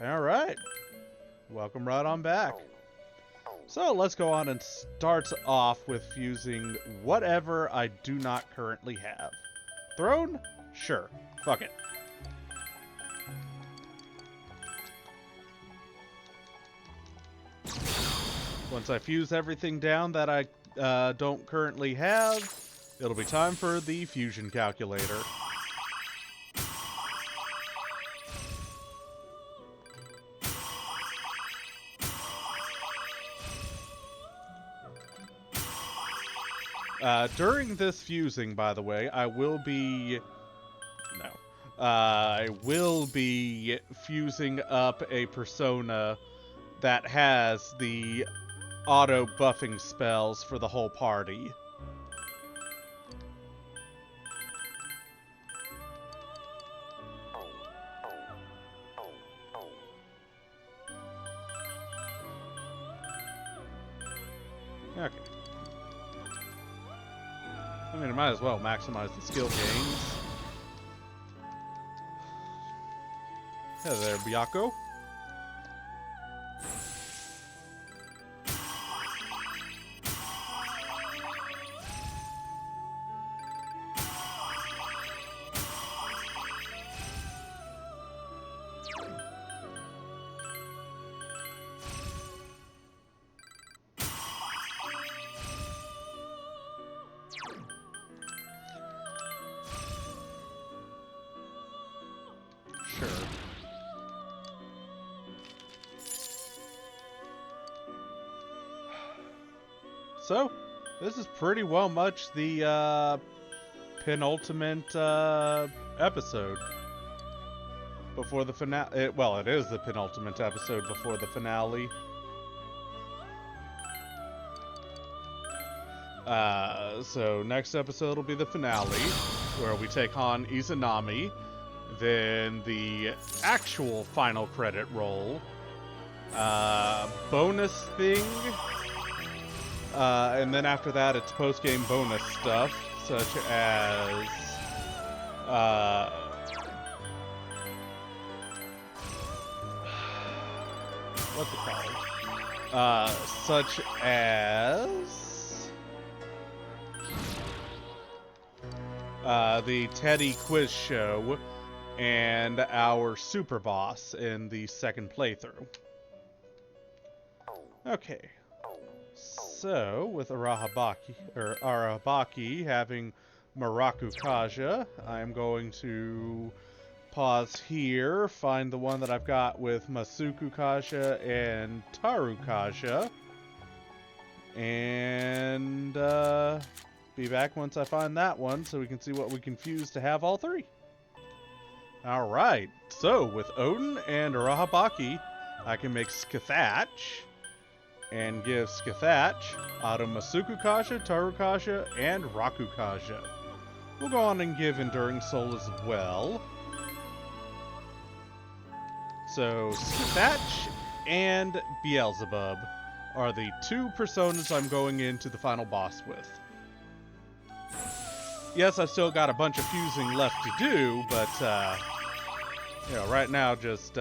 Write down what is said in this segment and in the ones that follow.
Alright, welcome right on back. So let's go on and start off with fusing whatever I do not currently have. Throne? Sure. Fuck it. Once I fuse everything down that I don't currently have, it'll be time for the fusion calculator. During this fusing, by the way, I will be fusing up a persona that has the auto buffing spells for the whole party. Okay. I mean, I might as well maximize the skill gains. Hey there, Byako. Sure. So, this is pretty well much the penultimate episode before the finale. Well, it is the penultimate episode before the finale. So next episode will be the finale, where we take on Izanami. Then the actual final credit roll. Bonus thing. And then after that, it's post-game bonus stuff, such as what's it called? Such as the Teddy quiz show and our super boss in the second playthrough. Okay. So, with Arabaki having Maraku Kaja, I'm going to pause here, find the one that I've got with Masuku Kaja and Taru Kaja, and be back once I find that one so we can see what we can fuse to have all three. Alright, so with Odin and Arahabaki, I can make Skathach, and give Skathach, Auto Masuku Kaja, Taru Kaja, and Raku Kaja. We'll go on and give Enduring Soul as well. So, Skathach and Beelzebub are the two personas I'm going into the final boss with. Yes, I've still got a bunch of fusing left to do, but, you know, right now just,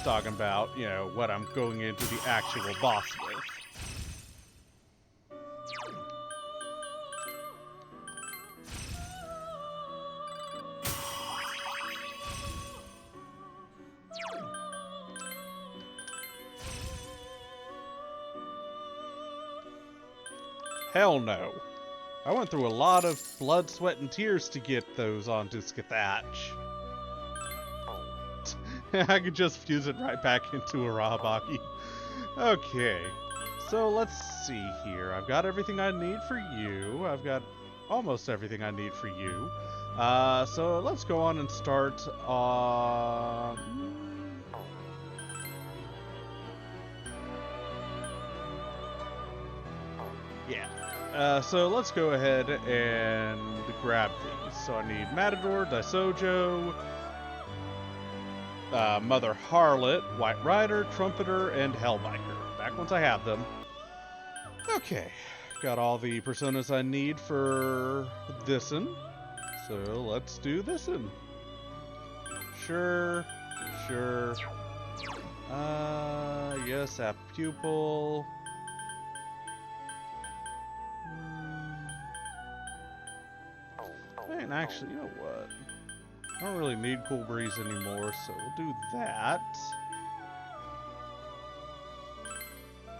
talking about, you know, what I'm going into the actual boss with. Hell no. I went through a lot of blood, sweat, and tears to get those onto Skathach. I could just fuse it right back into Arabaki. Okay, so let's see here. I've got everything I need for you. I've got almost everything I need for you. So let's go on and start on... Yeah. So let's go ahead and grab these. So I need Matador, Daisojo, Mother Harlot, White Rider, Trumpeter, and Hellbiker. Back once I have them. Okay, got all the personas I need for this'n. So let's do this'n. Sure. Sure. Yes, app pupil. And actually, you know what? I don't really need Cool Breeze anymore, so we'll do that.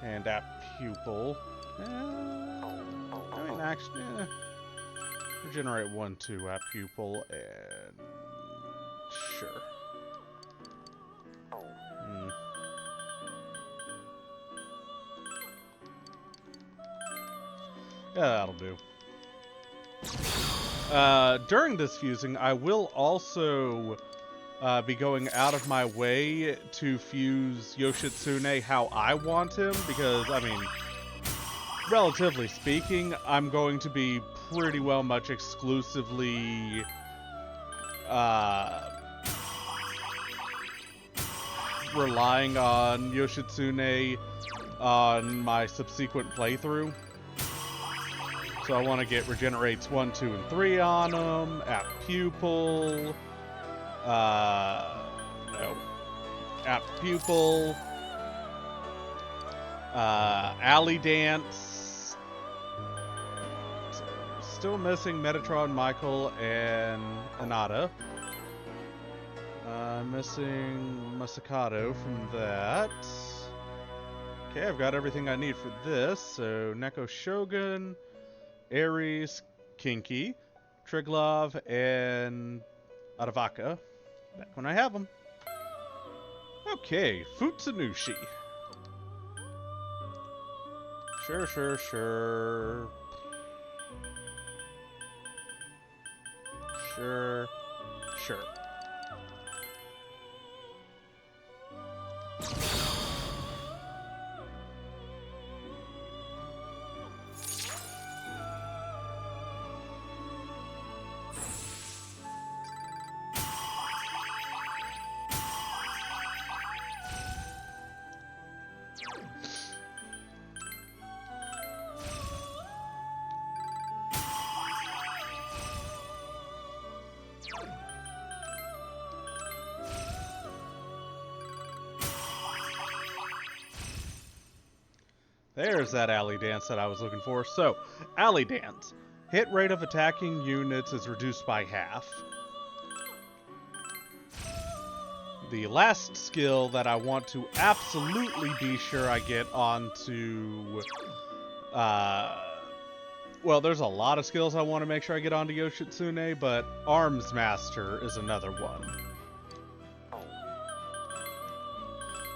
And app pupil. I mean, actually, regenerate 1, 2 app pupil, and sure. Yeah, that'll do. During this fusing, I will also be going out of my way to fuse Yoshitsune how I want him, because, I mean, relatively speaking, I'm going to be pretty well much exclusively relying on Yoshitsune on my subsequent playthrough. So I want to get regenerates 1, 2, and 3 on him, app pupil, app pupil, alley dance. Still missing Metatron, Michael, and Anata. Missing Masakato from that. Okay, I've got everything I need for this. So Neko Shogun, Ares, Kinky, Triglav, and Aravaka. Back when I have them. Okay, Futsunushi. Sure. Sure. There's that alley dance that I was looking for. So, alley dance. Hit rate of attacking units is reduced by half. The last skill that I want to absolutely be sure I get onto... well, there's a lot of skills I want to make sure I get onto Yoshitsune, but Arms Master is another one.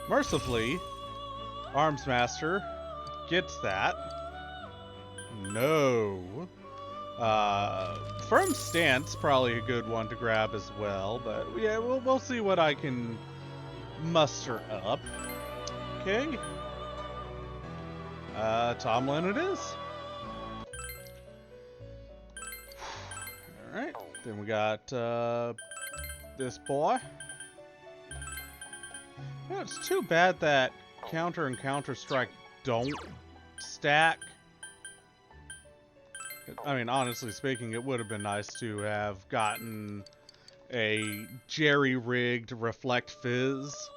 Mercifully, Arms Master gets that. No. Firm Stance, probably a good one to grab as well, but yeah, we'll see what I can muster up. Okay. Tomlin it is. Alright, then we got this boy. Yeah, it's too bad that Counter and Counter-Strike don't stack. I mean, honestly speaking, it would have been nice to have gotten a jerry-rigged Reflect Fizz.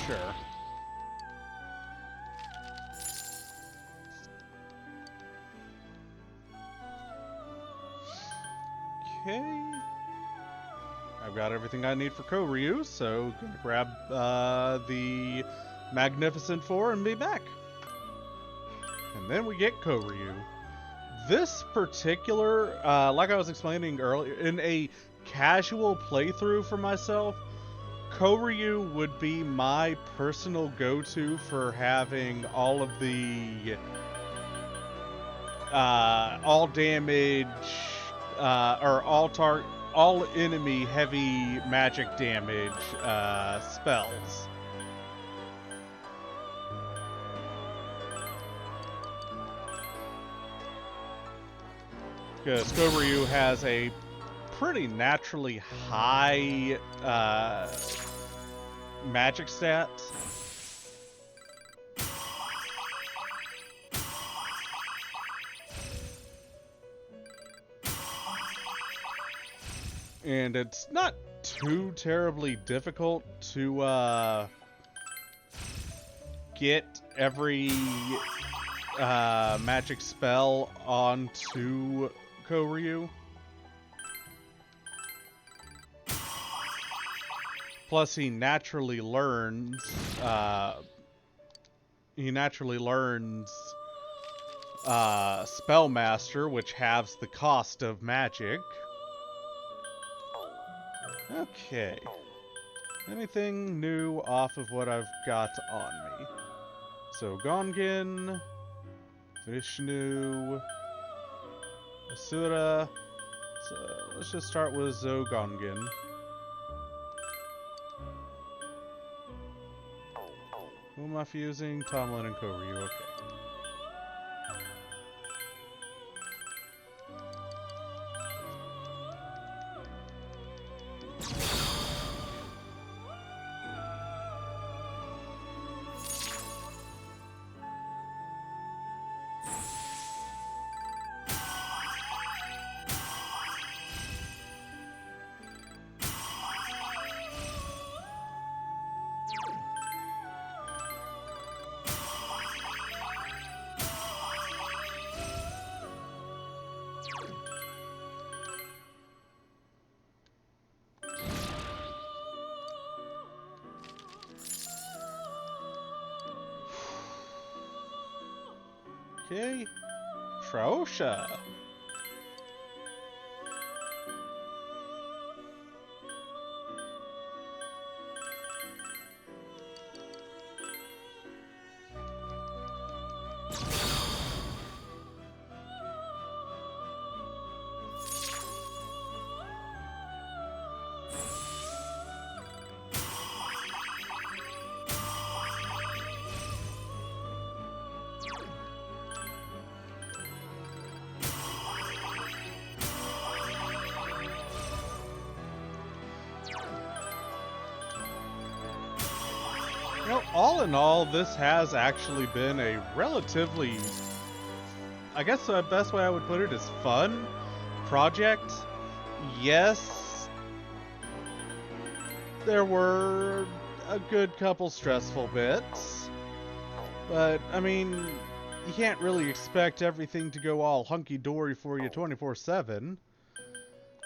Sure. Okay. I've got everything I need for Koryu, so gonna grab the Magnificent Four and be back. And then we get Koryu. This particular, like I was explaining earlier, in a casual playthrough for myself, Koryu would be my personal go-to for having all of the all damage or all enemy heavy magic damage spells. Because Koryu has a pretty naturally high magic stats. And it's not too terribly difficult to get every magic spell onto Koryu. Plus, he naturally learns. Spellmaster, which halves the cost of magic. Okay. Anything new off of what I've got on me? So Gongen, Vishnu, Asura. So let's just start with Zogongen. Who am I fusing? Tomlin and Koryu, okay. Okay. Traosha. You know, all in all, this has actually been a relatively, I guess the best way I would put it is fun project. Yes, there were a good couple stressful bits, but I mean, you can't really expect everything to go all hunky-dory for you 24/7.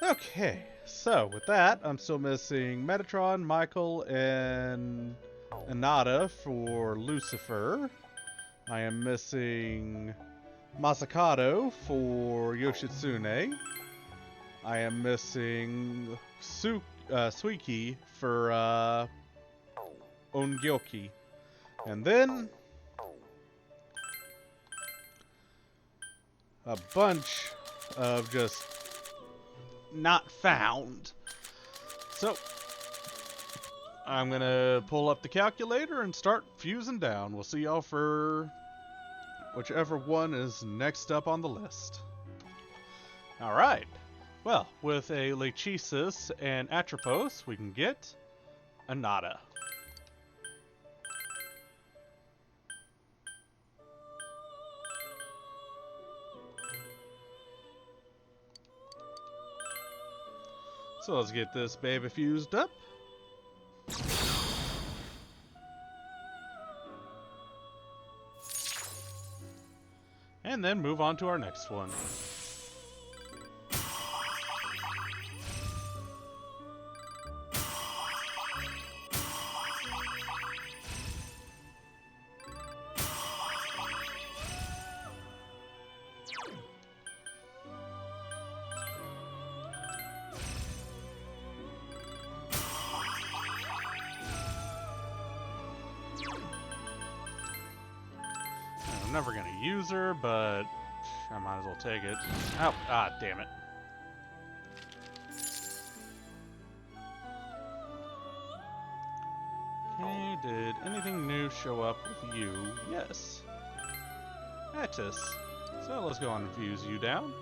Okay, so with that, I'm still missing Metatron, Michael, and Anata for Lucifer. I am missing Masakado for Yoshitsune. I am missing Suiki for Ongyoki. And then a bunch of just not found. So I'm gonna pull up the calculator and start fusing down. We'll see y'all for whichever one is next up on the list. Alright. Well, with a Lachesis and Atropos, we can get a Nada. So let's get this baby fused up. And then move on to our next one. I'm never gonna use her, but I might as well take it. Oh, damn it. Okay, did anything new show up with you? Yes. Attis. So let's go on and fuse you down.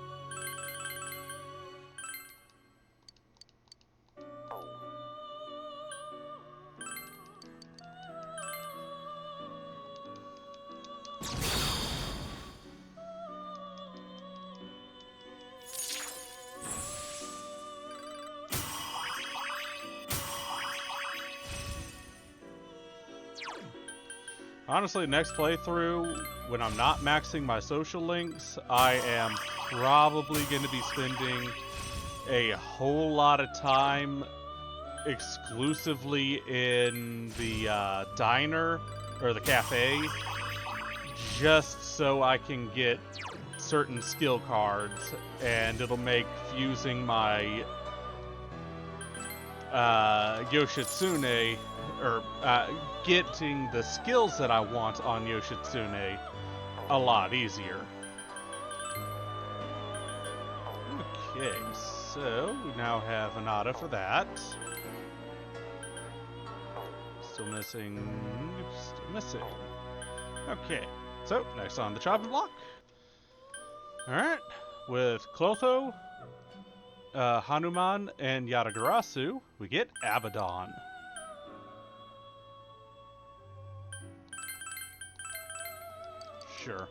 Honestly, next playthrough, when I'm not maxing my social links, I am probably going to be spending a whole lot of time exclusively in the diner, or the cafe, just so I can get certain skill cards, and it'll make fusing my Yoshitsune, or getting the skills that I want on Yoshitsune a lot easier. Okay, so we now have Anata for that. Still missing. Okay, so next on the chopping block. Alright, with Clotho, Hanuman, and Yatagarasu, we get Abaddon. Sure.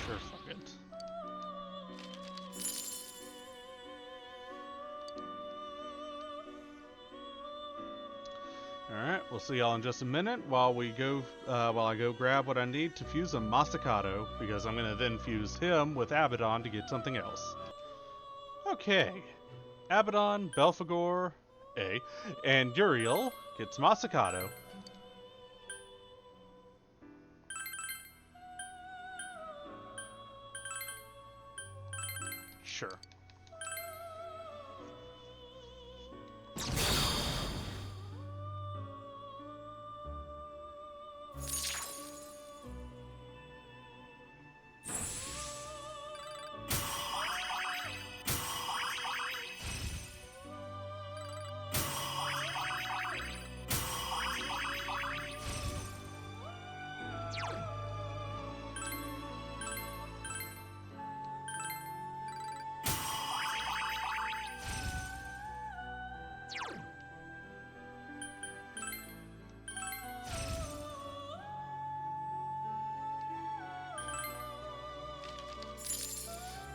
Sure, fuck it. Alright, we'll see y'all in just a minute while we go, while I go grab what I need to fuse a Masakato, because I'm gonna then fuse him with Abaddon to get something else. Okay. Abaddon, Belphegor, and Uriel gets Masakato. Sure.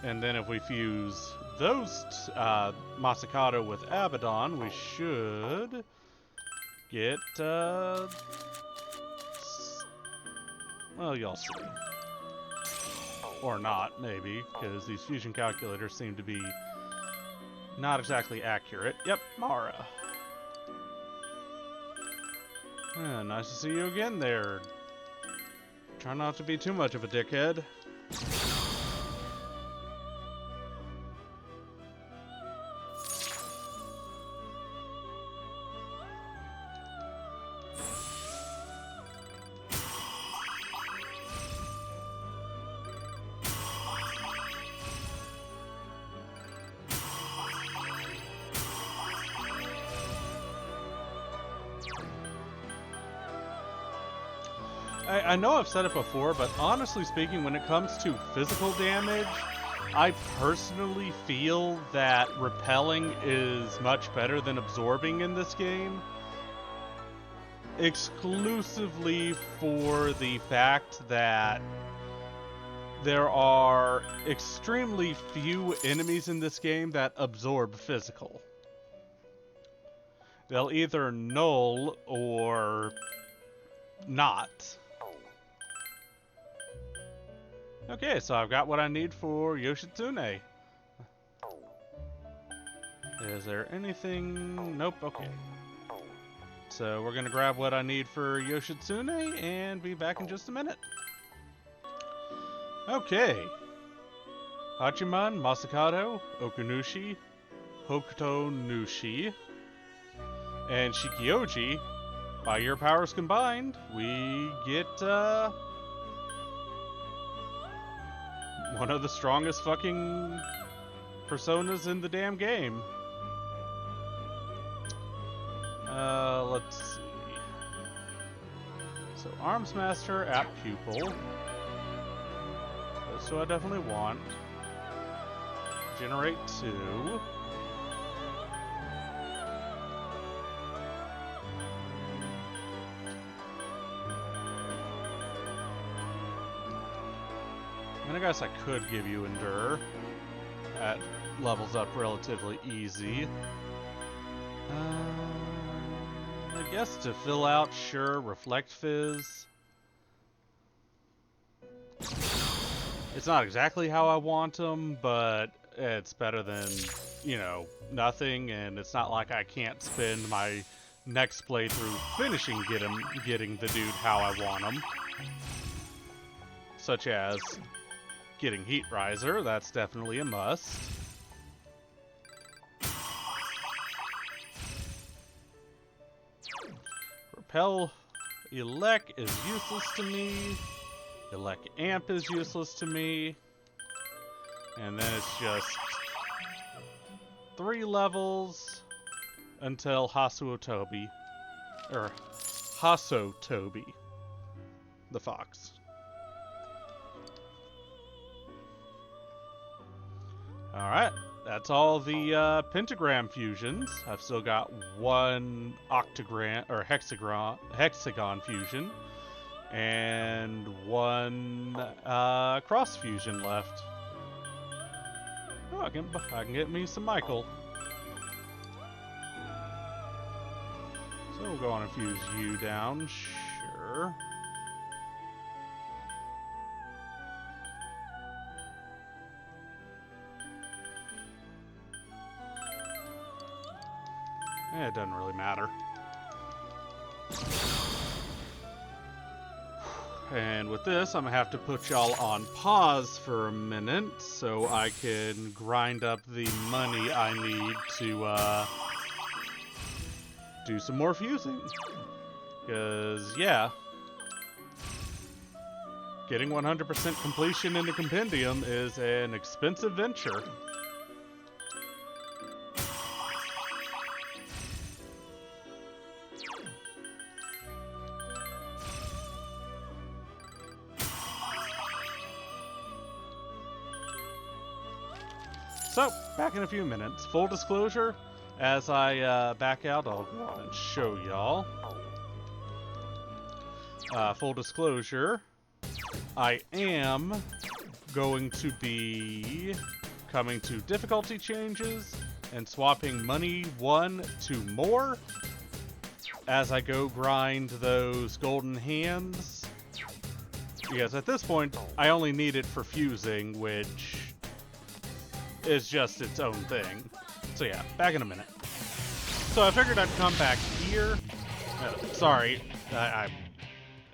And then if we fuse those Masakato with Abaddon, we should get, well, y'all see. Or not, maybe, because these fusion calculators seem to be not exactly accurate. Yep, Mara. Nice to see you again there. Try not to be too much of a dickhead. I know I've said it before, but honestly speaking, when it comes to physical damage, I personally feel that repelling is much better than absorbing in this game, exclusively for the fact that there are extremely few enemies in this game that absorb physical. They'll either null or not. Okay, so I've got what I need for Yoshitsune. Is there anything? Nope, okay. So we're gonna grab what I need for Yoshitsune and be back in just a minute. Okay. Hachiman, Masakado, Okunushi, Hokuto Nushi, and Shikioji. By your powers combined, we get, one of the strongest fucking personas in the damn game. Let's see. So, Arms Master at Pupil. Those two I definitely want. Generate 2. I mean, I guess I could give you Endure. That levels up relatively easy. I guess to fill out, sure, Reflect Fizz. It's not exactly how I want them, but it's better than, you know, nothing, and it's not like I can't spend my next playthrough finishing getting the dude how I want him. Such as getting Heat Riser, that's definitely a must. Repel Elec is useless to me. Elec Amp is useless to me. And then it's just 3 levels until Hasuotobi. Or Hasotobi. The fox. Alright, that's all the pentagram fusions. I've still got 1 octagram or hexagon fusion and 1 cross fusion left. Oh, I can get me some Michael. So we'll go on and fuse you down, sure. It doesn't really matter. And with this, I'm gonna have to put y'all on pause for a minute so I can grind up the money I need to do some more fusing. Because, yeah, getting 100% completion in the compendium is an expensive venture. So, back in a few minutes. Full disclosure, as I back out, I'll go on and show y'all. Full disclosure, I am going to be coming to difficulty changes and swapping money 1 to more as I go grind those golden hands. Because at this point, I only need it for fusing, which is just its own thing. So yeah, back in a minute. So I figured I'd come back here. Sorry, I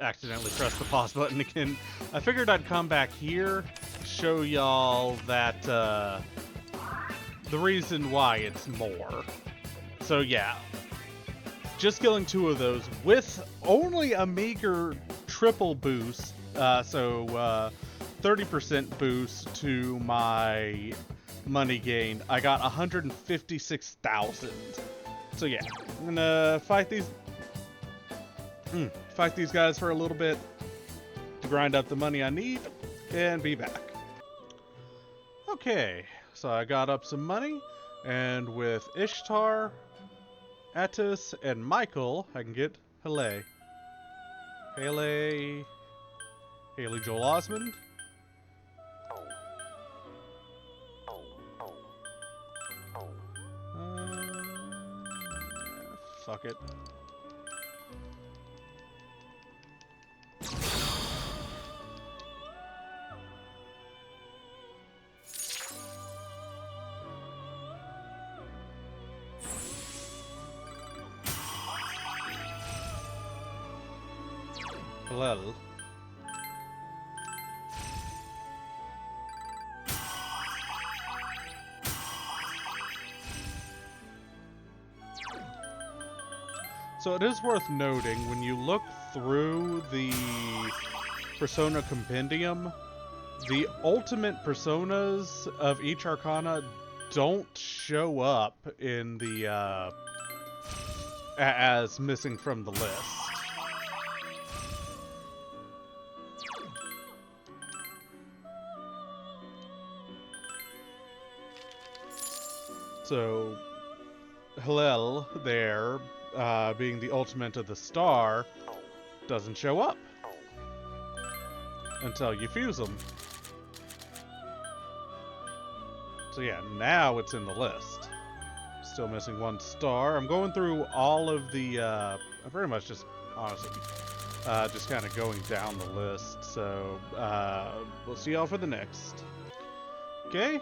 accidentally pressed the pause button again. I figured I'd come back here, show y'all that the reason why it's more. So yeah, just killing 2 of those with only a meager triple boost, so 30% boost to my money gain. I got 156,000. So yeah, I'm gonna fight these guys for a little bit to grind up the money I need and be back. Okay, so I got up some money, and with Ishtar, Attis, and Michael, I can get Haley. Haley Joel Osmond. Fuck it. Well. So it is worth noting, when you look through the Persona Compendium, the ultimate personas of each Arcana don't show up in the, as missing from the list. So, Hillel there, being the ultimate of the star, doesn't show up until you fuse them. So yeah, now it's in the list. Still missing one star. I'm going through all of the, I'm pretty much just, honestly, just kind of going down the list. So, we'll see y'all for the next. Okay,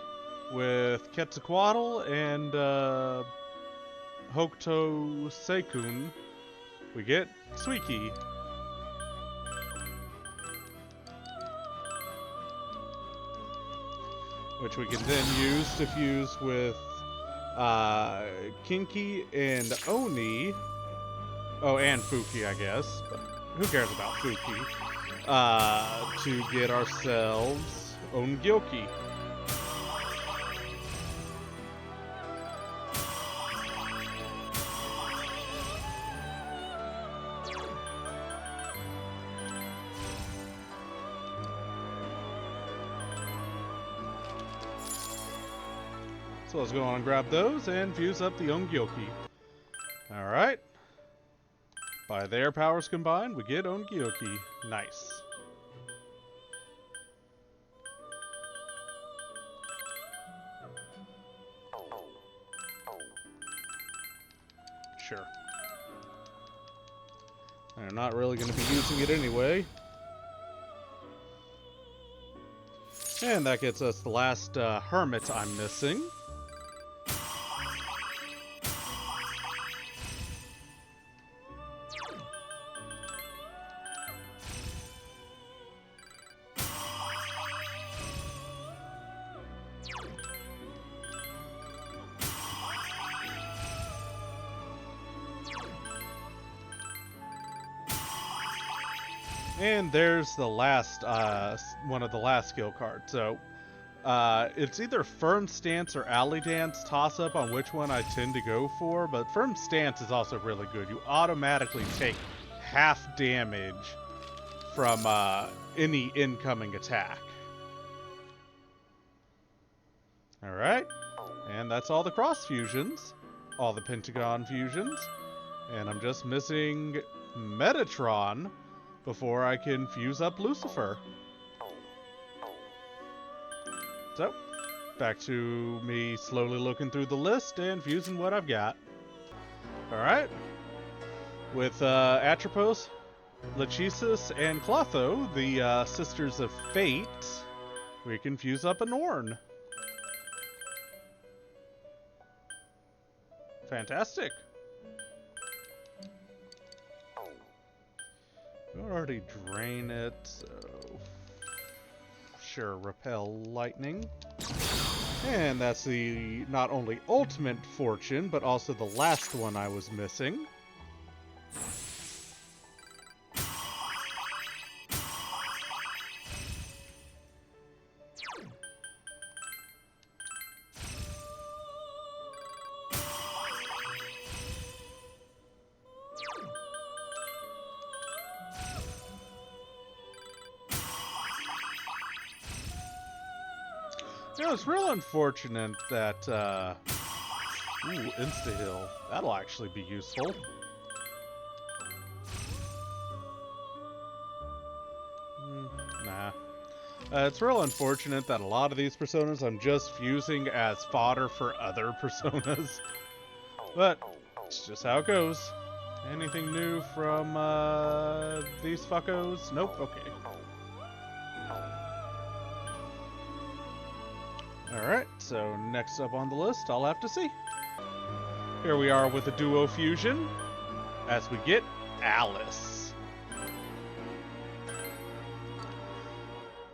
with Quetzalcoatl and, Hokuto Seikun, we get Suiki. Which we can then use to fuse with Kinky and Oni. Oh, and Fuki, I guess. But who cares about Fuki? To get ourselves Ongyoki. So let's go on and grab those and fuse up the Ongyoki. Alright. By their powers combined, we get Ongyoki. Nice. Sure. I'm not really going to be using it anyway. And that gets us the last hermit I'm missing. And there's the last, one of the last skill cards. So, it's either Firm Stance or Alley Dance, toss-up on which one I tend to go for, but Firm Stance is also really good. You automatically take half damage from, any incoming attack. Alright, and that's all the cross fusions, all the pentagon fusions, and I'm just missing Metatron before I can fuse up Lucifer. So, back to me slowly looking through the list and fusing what I've got. Alright. With Atropos, Lachesis, and Clotho, the Sisters of Fate, we can fuse up a Norn. Fantastic. We'll already drain it, so sure, repel lightning. And that's the not only ultimate fortune, but also the last one I was missing. You know, it's real unfortunate that, ooh, insta-heal. That'll actually be useful. Nah. It's real unfortunate that a lot of these personas I'm just fusing as fodder for other personas. But, it's just how it goes. Anything new from, these fuckos? Nope, okay. Alright, so next up on the list, I'll have to see. Here we are with a duo fusion, as we get Alice.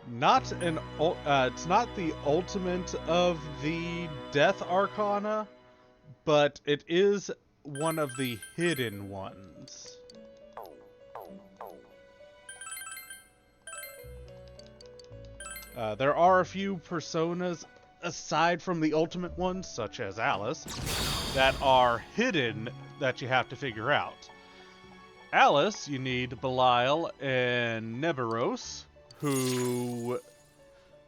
It's not the ultimate of the Death Arcana, but it is one of the hidden ones. There are a few personas aside from the ultimate ones, such as Alice, that are hidden that you have to figure out. Alice, you need Belial and Neberos, who,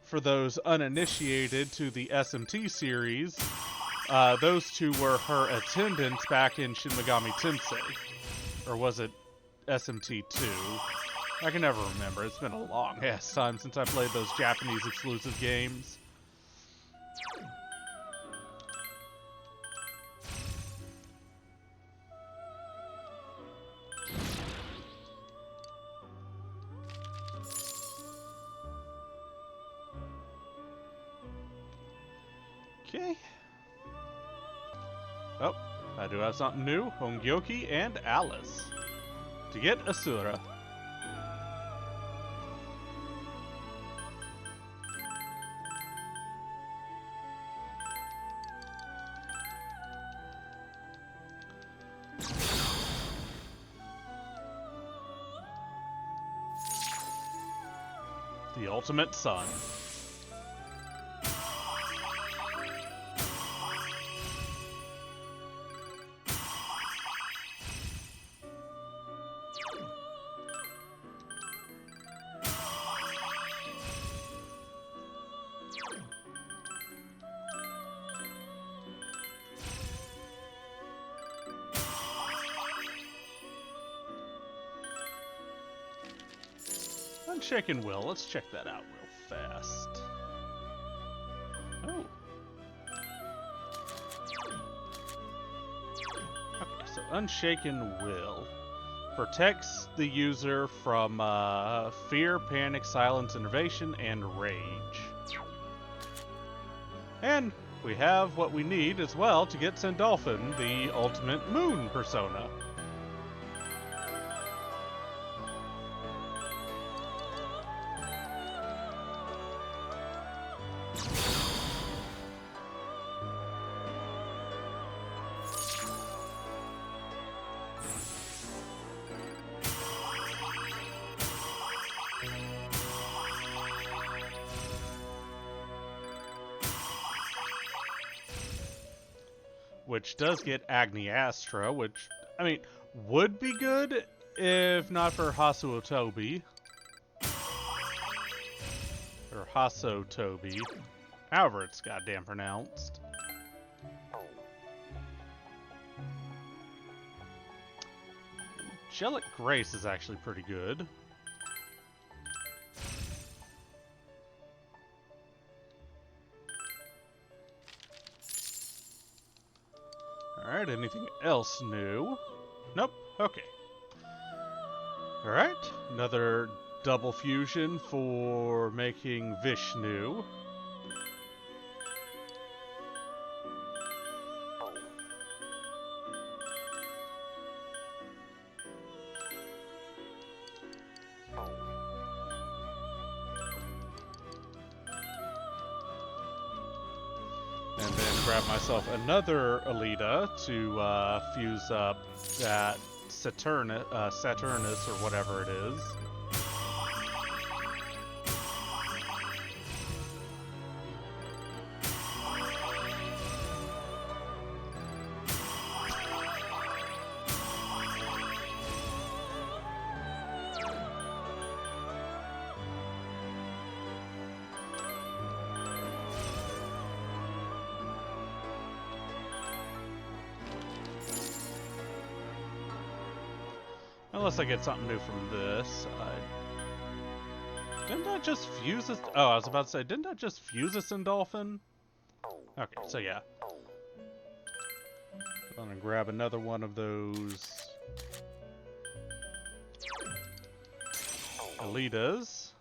for those uninitiated to the SMT series, those two were her attendants back in Shin Megami Tensei. Or was it SMT2? I can never remember. It's been a long ass time since I played those Japanese exclusive games. Okay. Oh, I do have something new. Hongyoki and Alice. To get Asura. The ultimate son. Unshaken Will. Let's check that out real fast. Oh. Okay, so Unshaken Will protects the user from fear, panic, silence, enervation, and rage. And we have what we need as well to get Sandalphon, the ultimate moon persona. Which does get Agni Astra, which, I mean, would be good if not for Hasuo Tobi. Or Haso Tobi. However it's goddamn pronounced. Angelic Grace is actually pretty good. Alright, anything else new? Nope, okay. Alright, another double fusion for making Vishnu. And then grab myself another Alita to fuse up that Saturnus or whatever it is. Unless I get something new from this. Didn't I just fuse this? Oh, I was about to say, didn't I just fuse this in Dolphin? Okay, so yeah. I'm gonna grab another one of those Elitas.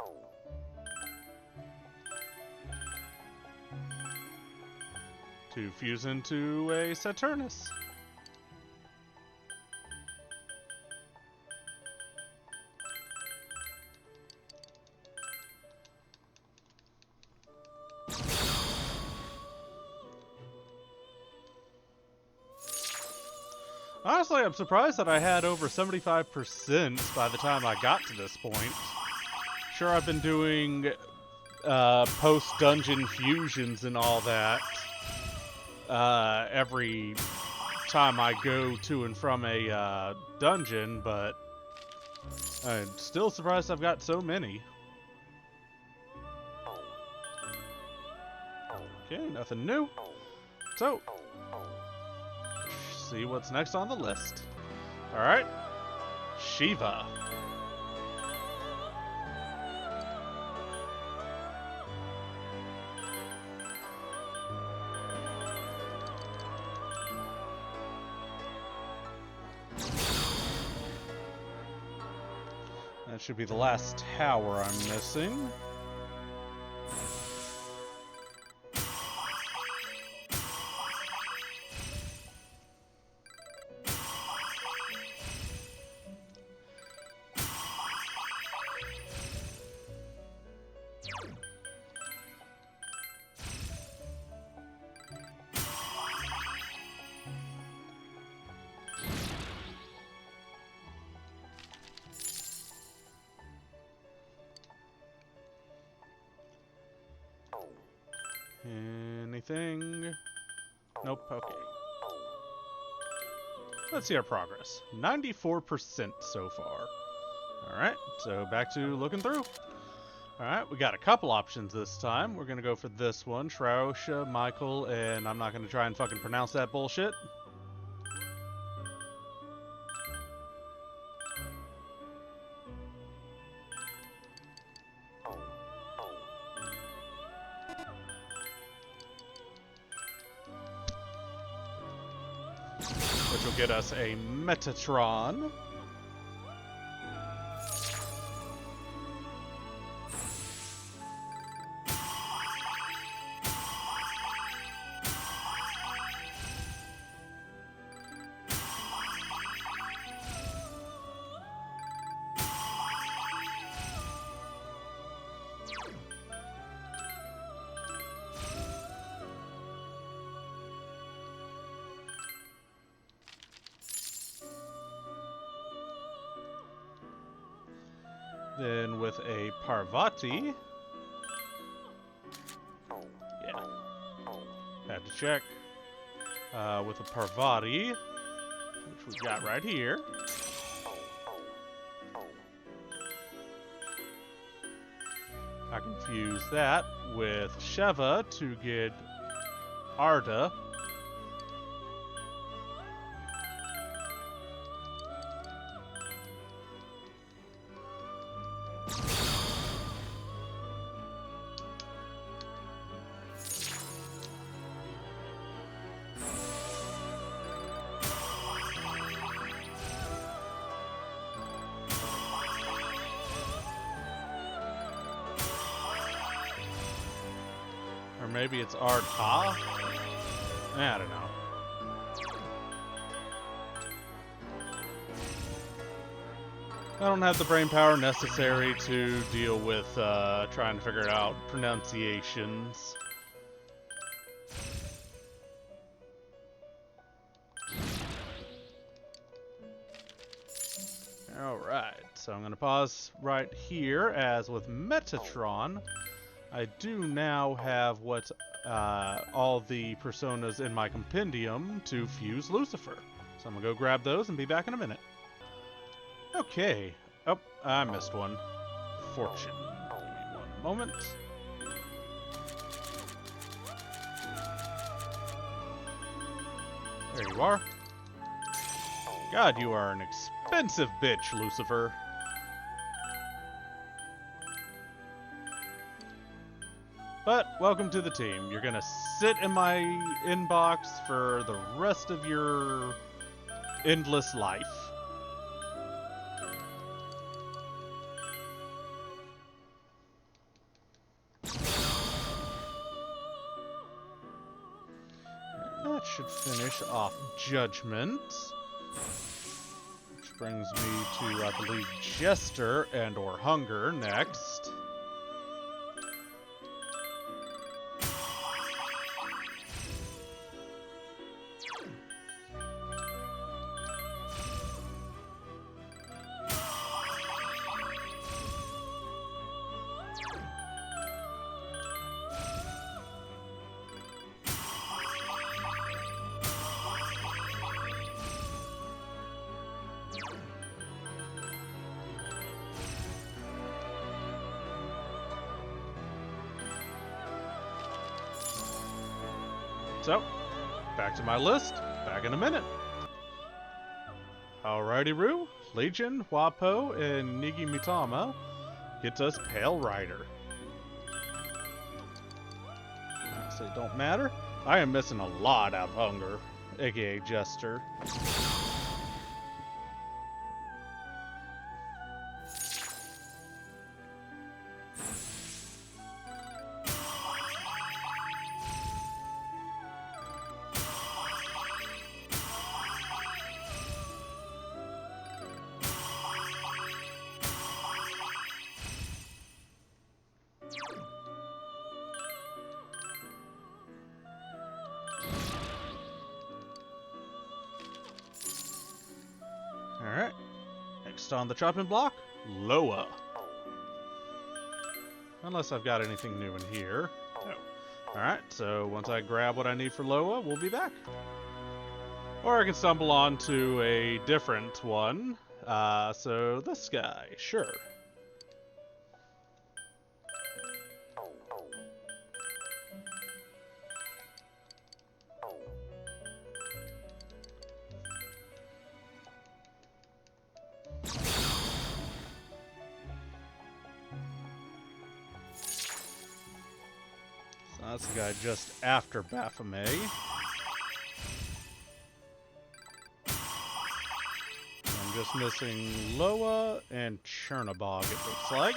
To fuse into a Saturnus. Honestly, I'm surprised that I had over 75% by the time I got to this point. Sure, I've been doing post-dungeon fusions and all that every time I go to and from a dungeon, but I'm still surprised I've got so many. Okay, nothing new. So, see what's next on the list. Alright, Shiva. That should be the last tower I'm missing. Anything? Nope, okay. Let's see our progress. 94% so far. Alright, so back to looking through. Alright, we got a couple options this time. We're gonna go for this one, Shrausha, Michael, and I'm not gonna try and fucking pronounce that bullshit. Which will get us a Metatron. Then with a Parvati. Yeah. Had to check. With a Parvati, which we got right here. I can fuse that with Sheva to get Arda. Or maybe it's Ard-Ha? I don't know. I don't have the brain power necessary to deal with trying to figure out pronunciations. Alright, so I'm going to pause right here, as with Metatron, I do now have what all the personas in my compendium to fuse Lucifer. So I'm going to go grab those and be back in a minute. Okay. Oh, I missed one. Fortune. Give me one moment. There you are. God, you are an expensive bitch, Lucifer. But welcome to the team. You're gonna sit in my inbox for the rest of your endless life. That should finish off Judgment. Which brings me to, I believe, Jester and or Hunger next. So, back to my list. Back in a minute. Alrighty, Roo. Legion, Wapo, and Nigi Mitama gets us Pale Rider. Honestly, it don't matter. I am missing a lot out of Hunger, aka Jester. Alright. Next on the chopping block, Loa. Unless I've got anything new in here. No. Alright, so once I grab what I need for Loa, we'll be back. Or I can stumble onto a different one. So this guy, sure. That's the guy just after Baphomet. I'm just missing Loa and Chernobog, it looks like.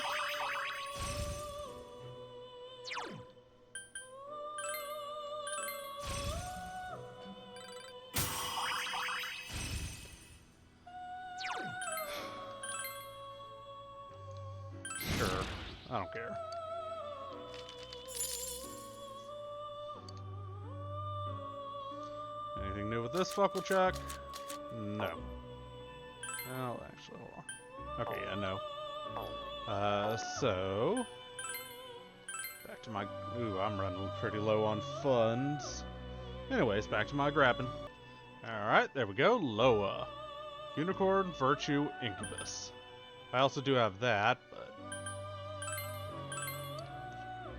Sure, I don't care. Anything new with this fuckle check? No. Oh, actually, hold on. Okay, yeah, no. So... Back to my... Ooh, I'm running pretty low on funds. Anyways, back to my grabbing. Alright, there we go. Loa. Unicorn, Virtue, Incubus. I also do have that, but...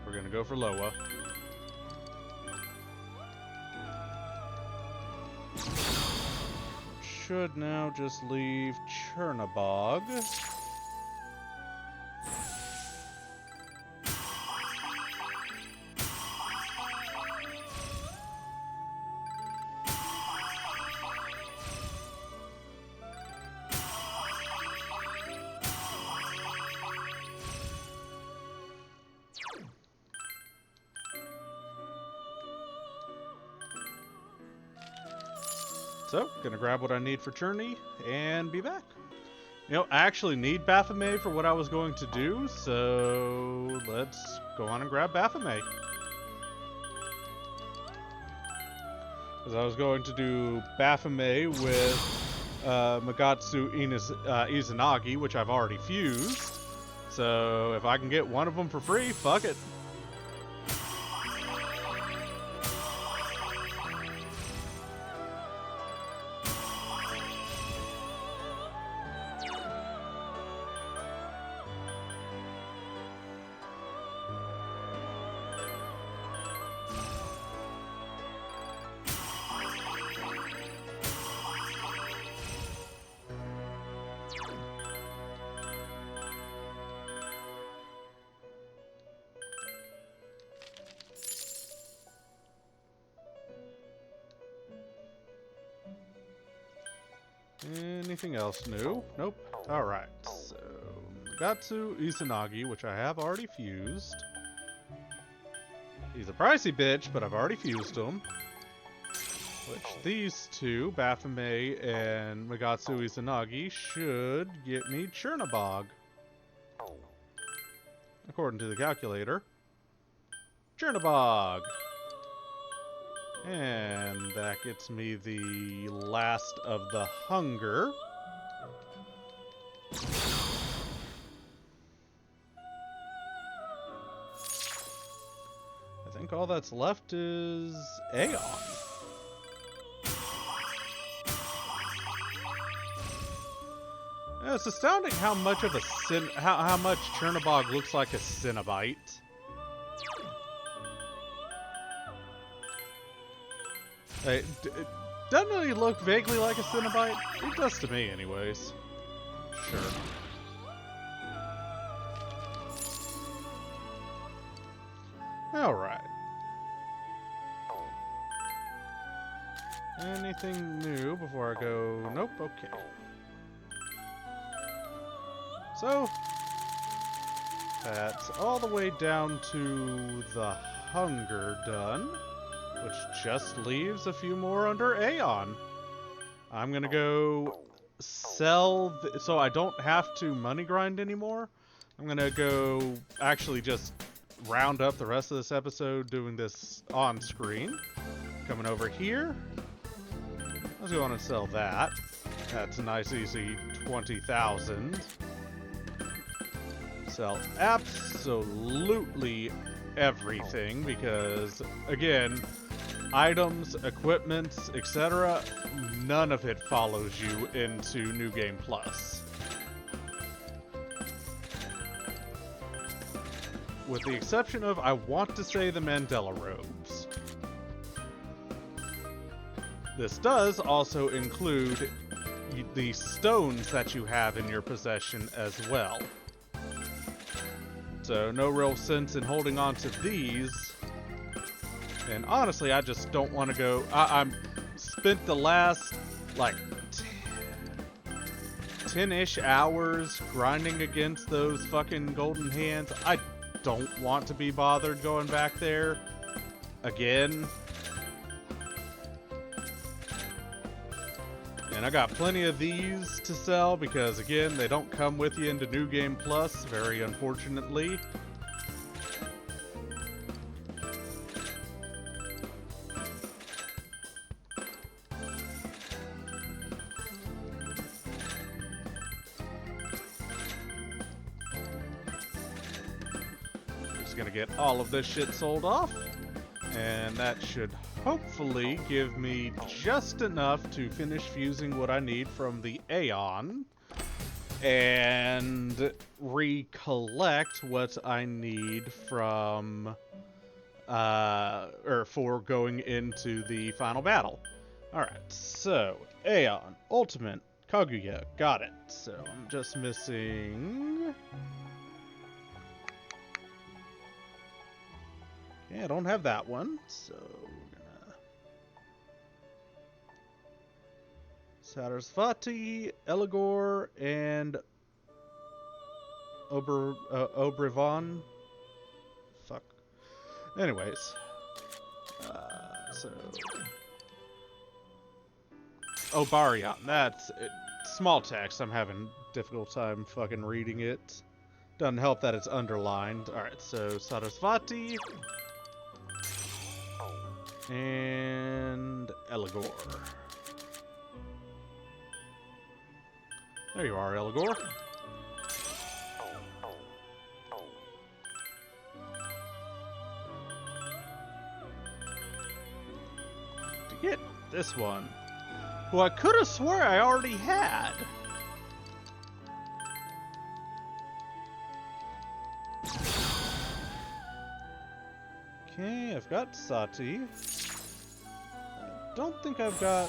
We're gonna go for Loa. Should now just leave Chernobog. So, gonna grab what I need for Cherney and be back. You know, I actually need Baphomet for what I was going to do, so let's go on and grab Baphomet. Because I was going to do Baphomet with Magatsu Izanagi, which I've already fused. So if I can get one of them for free, fuck it. anything else new? Nope. Alright, so Gatsu Izanagi, which I have already fused. He's a pricey bitch, but I've already fused him. Which these two, Baphomet and Megatsu Izanagi, should get me Chernabog. According to the calculator. Chernabog! And that gets me the last of the hunger. I think all that's left is Aeon. Yeah, it's astounding how much of a how much Chernabog looks like a Cenobite. Hey, doesn't he look vaguely like a Cenobite? It does to me, anyways. Sure. Alright. Anything new before I go? Nope, okay. So, that's all the way down to the hunger done, which just leaves a few more under Aeon. I'm gonna go sell, so I don't have to money grind anymore. I'm gonna go actually just round up the rest of this episode doing this on screen. Coming over here, let's go on and sell that. That's a nice easy 20,000. Sell absolutely everything because, again, items, equipment, etc., none of it follows you into New Game Plus. With the exception of, I want to say, the Mandela robes. This does also include the stones that you have in your possession as well. So no real sense in holding on to these. And honestly, I just don't want to go... I'm spent the last, like, 10-ish hours grinding against those fucking golden hands. I don't want to be bothered going back there again. And I got plenty of these to sell because, again, they don't come with you into New Game Plus, very unfortunately. Just gonna get all of this shit sold off, and that should hopefully give me just enough to finish fusing what I need from the Aeon and recollect what I need from or for going into the final battle. Alright, so Aeon, Ultimate, Kaguya, got it. So I'm just missing... Okay, I don't have that one, so Sarasvati, Eligor, and Obrivon. Fuck. Anyways. So... Obarion. That's it. Small text. I'm having difficult time fucking reading it. Doesn't help that it's underlined. Alright, so Sarasvati. And Eligor. There you are, Eligor. To get this one, who I could have swore I already had. Okay, I've got Sati. I don't think I've got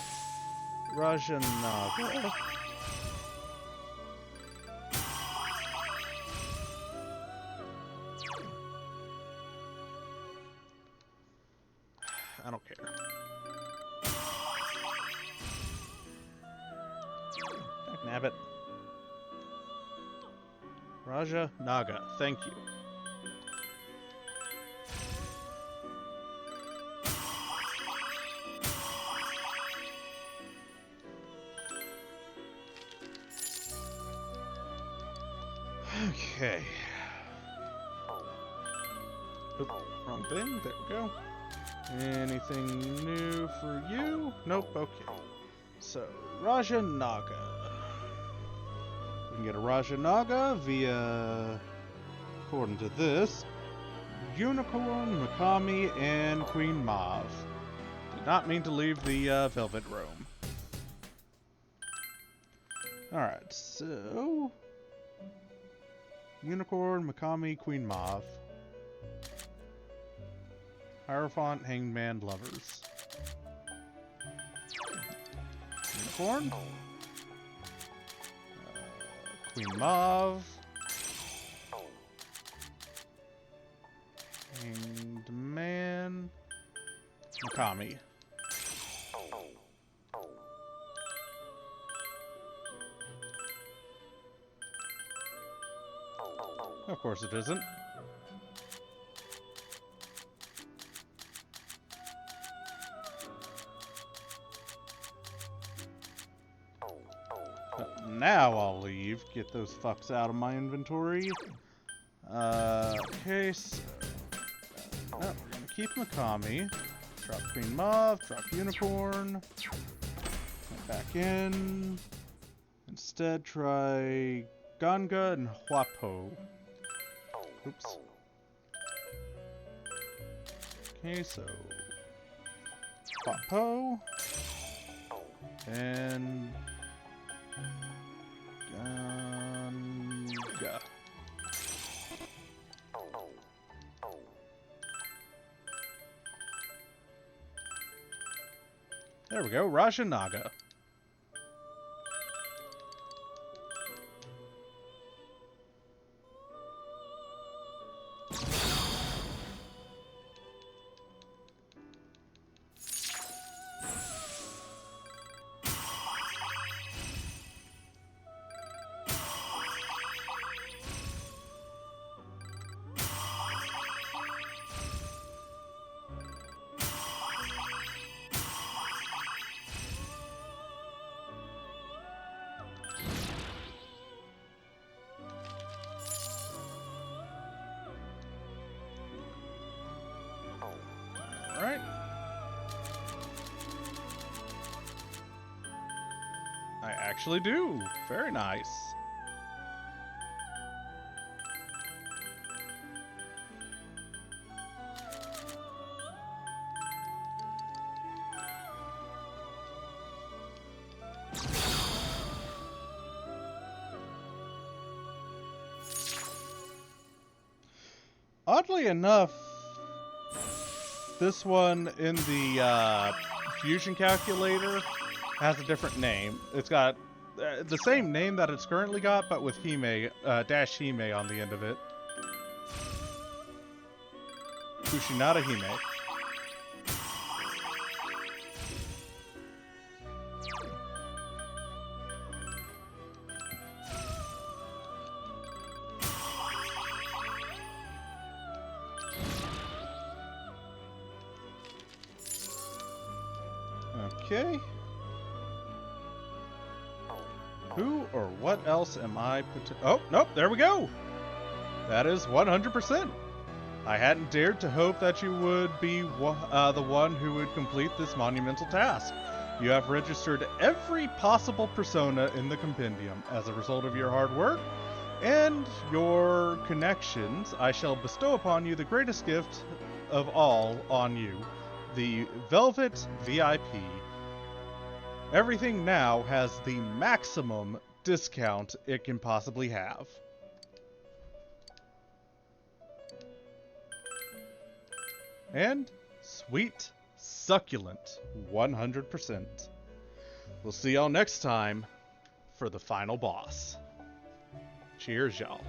Rajanaga. I don't care. Raja Naga, thank you. Okay. Oop, wrong thing. There we go. Anything new for you? Nope, okay. So, Raja Naga. We can get a Raja Naga via, according to this, Unicorn, Mikami, and Queen Mauve. Did not mean to leave the Velvet Room. Alright, so... Unicorn, Mikami, Queen Mauve. Hierophant, Hangman, Lovers. Unicorn. Queen Mauve. Hanged Man. Mikami. Of course it isn't. But now I'll leave. Get those fucks out of my inventory. Okay, so... we're gonna keep Mikami. Drop Queen Mauve, drop Unicorn. Get back in. Instead, try Ganga and Huapo. Oops. Okay, so... Huapo. And... Ganga. There we go, Raja Naga. Alright. I actually do. Very nice. Oddly enough, this one in the fusion calculator has a different name. It's got the same name that it's currently got, but with Hime, dash Hime on the end of it. Kushinada Hime. Okay. Who or what else am I oh, nope, there we go! That is 100%. I hadn't dared to hope that you would be the one who would complete this monumental task. You have registered every possible persona in the compendium. As a result of your hard work and your connections, I shall bestow upon you the greatest gift of all on you, the Velvet VIP. Everything now has the maximum discount it can possibly have. And sweet, succulent, 100%. We'll see y'all next time for the final boss. Cheers, y'all.